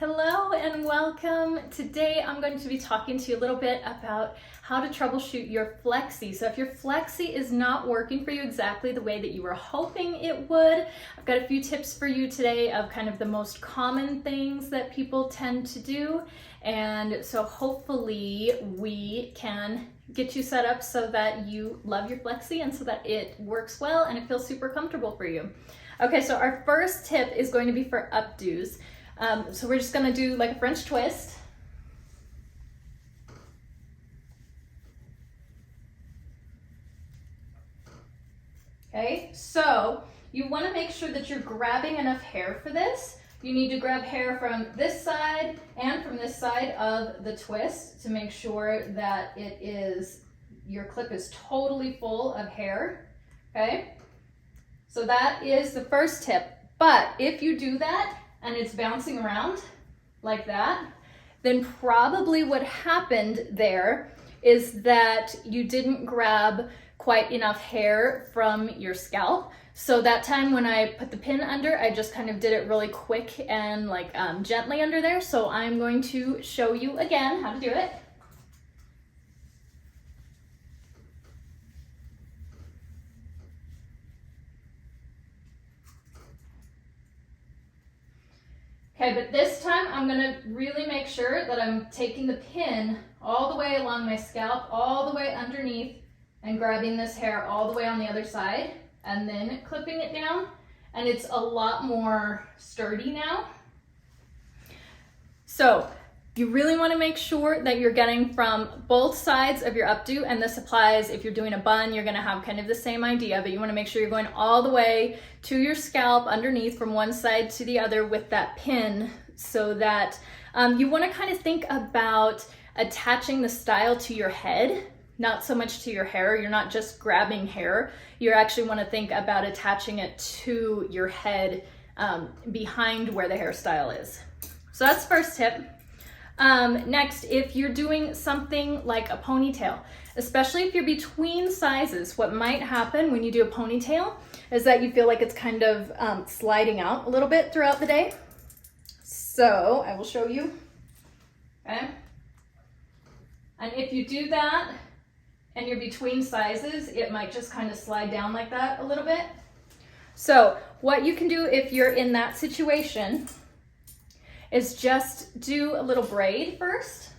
Hello and welcome. Today I'm going to be talking to you a little bit about how to troubleshoot your Flexi. So if your Flexi is not working for you exactly the way that you were hoping it would, I've got a few tips for you today of kind of the most common things that people tend to do. And so hopefully we can get you set up so that you love your Flexi and so that it works well and it feels super comfortable for you. Okay, so our first tip is going to be for updos. So we're just gonna do like a French twist. Okay, so you wanna make sure that you're grabbing enough hair for this. You need to grab hair from this side and from this side of the twist to make sure that your clip is totally full of hair, okay? So that is the first tip. But if you do that, and it's bouncing around like that, then probably what happened there is that you didn't grab quite enough hair from your scalp. So that time when I put the pin under, I just kind of did it really quick and like gently under there. So I'm going to show you again how to do it. Okay, but this time I'm gonna really make sure that I'm taking the pin all the way along my scalp, all the way underneath, and grabbing this hair all the way on the other side, and then clipping it down, and it's a lot more sturdy now. So you really wanna make sure that you're getting from both sides of your updo, and this applies if you're doing a bun, you're gonna have kind of the same idea, but you wanna make sure you're going all the way to your scalp underneath from one side to the other with that pin, so that you wanna kind of think about attaching the style to your head, not so much to your hair. You're not just grabbing hair, you actually wanna think about attaching it to your head behind where the hairstyle is. So that's the first tip. Next, if you're doing something like a ponytail, especially if you're between sizes, what might happen when you do a ponytail is that you feel like it's kind of sliding out a little bit throughout the day. So I will show you, okay? And if you do that and you're between sizes, it might just kind of slide down like that a little bit. So what you can do if you're in that situation is just do a little braid first.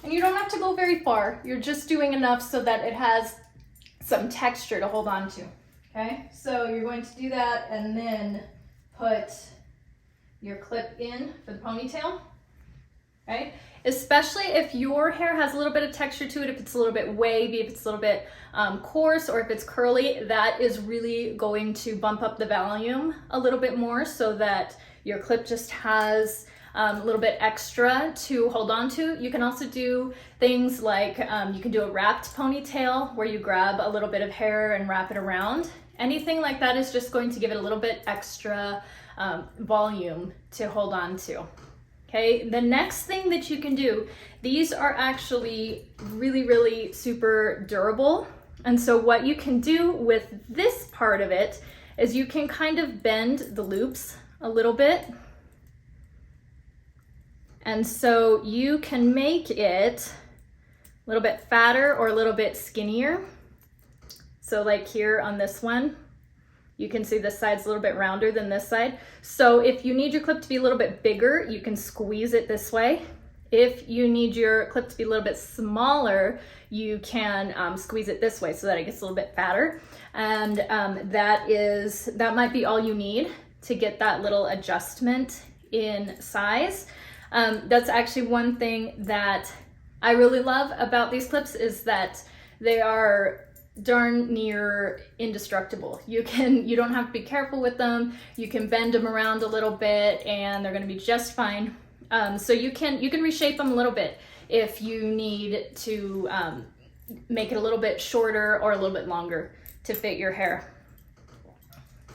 And you don't have to go very far. You're just doing enough so that it has some texture to hold on to, okay? So you're going to do that and then put your clip in for the ponytail, okay? Especially if your hair has a little bit of texture to it, if it's a little bit wavy, if it's a little bit coarse, or if it's curly, that is really going to bump up the volume a little bit more so that your clip just has a little bit extra to hold on to. You can also do things like, you can do a wrapped ponytail where you grab a little bit of hair and wrap it around. Anything like that is just going to give it a little bit extra volume to hold on to. Okay, the next thing that you can do, these are actually really, really super durable. And so what you can do with this part of it is you can kind of bend the loops a little bit. And so you can make it a little bit fatter or a little bit skinnier. So like here on this one, you can see this side's a little bit rounder than this side. So if you need your clip to be a little bit bigger, you can squeeze it this way. If you need your clip to be a little bit smaller, you can squeeze it this way so that it gets a little bit fatter. And that might be all you need to get that little adjustment in size. That's actually one thing that I really love about these clips is that they are darn near indestructible. You don't have to be careful with them. You can bend them around a little bit and they're gonna be just fine. So you can reshape them a little bit if you need to make it a little bit shorter or a little bit longer to fit your hair.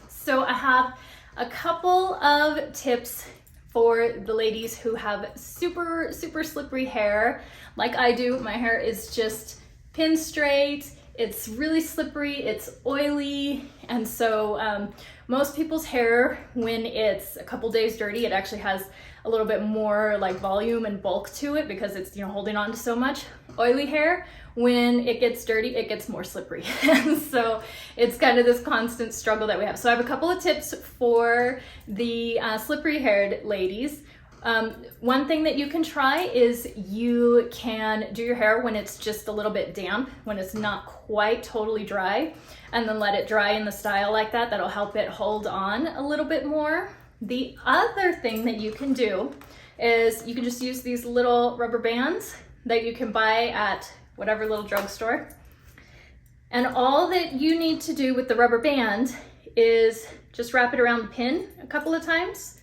So I have a couple of tips for the ladies who have super, super slippery hair like I do. My hair is just pin straight. it's really slippery, it's oily, and so most people's hair, when it's a couple days dirty, it actually has a little bit more like volume and bulk to it because it's, you know, holding on to so much. Oily hair, when it gets dirty, it gets more slippery. And so it's kind of this constant struggle that we have. So I have a couple of tips for the slippery haired ladies. One thing that you can try is you can do your hair when it's just a little bit damp, when it's not quite totally dry, and then let it dry in the style like that. That'll help it hold on a little bit more. The other thing that you can do is you can just use these little rubber bands that you can buy at whatever little drugstore. And all that you need to do with the rubber band is just wrap it around the pin a couple of times.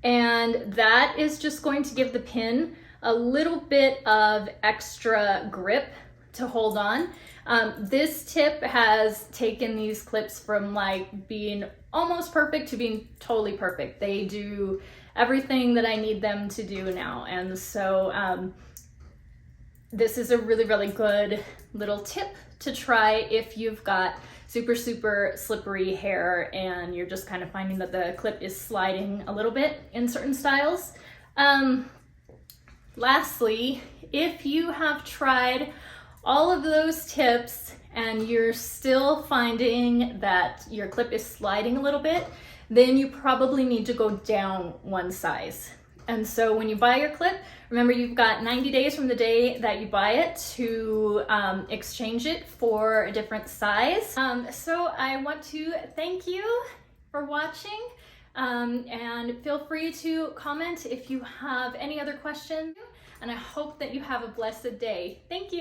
And that is just going to give the pin a little bit of extra grip to hold on. This tip has taken these clips from like being almost perfect to being totally perfect. They do everything that I need them to do now. And so this is a really, really good little tip to try if you've got super, super slippery hair and you're just kind of finding that the clip is sliding a little bit in certain styles. Lastly, if you have tried all of those tips and you're still finding that your clip is sliding a little bit, then you probably need to go down one size. And so when you buy your clip, remember you've got 90 days from the day that you buy it to exchange it for a different size. So I want to thank you for watching, and feel free to comment if you have any other questions, and I hope that you have a blessed day. Thank you.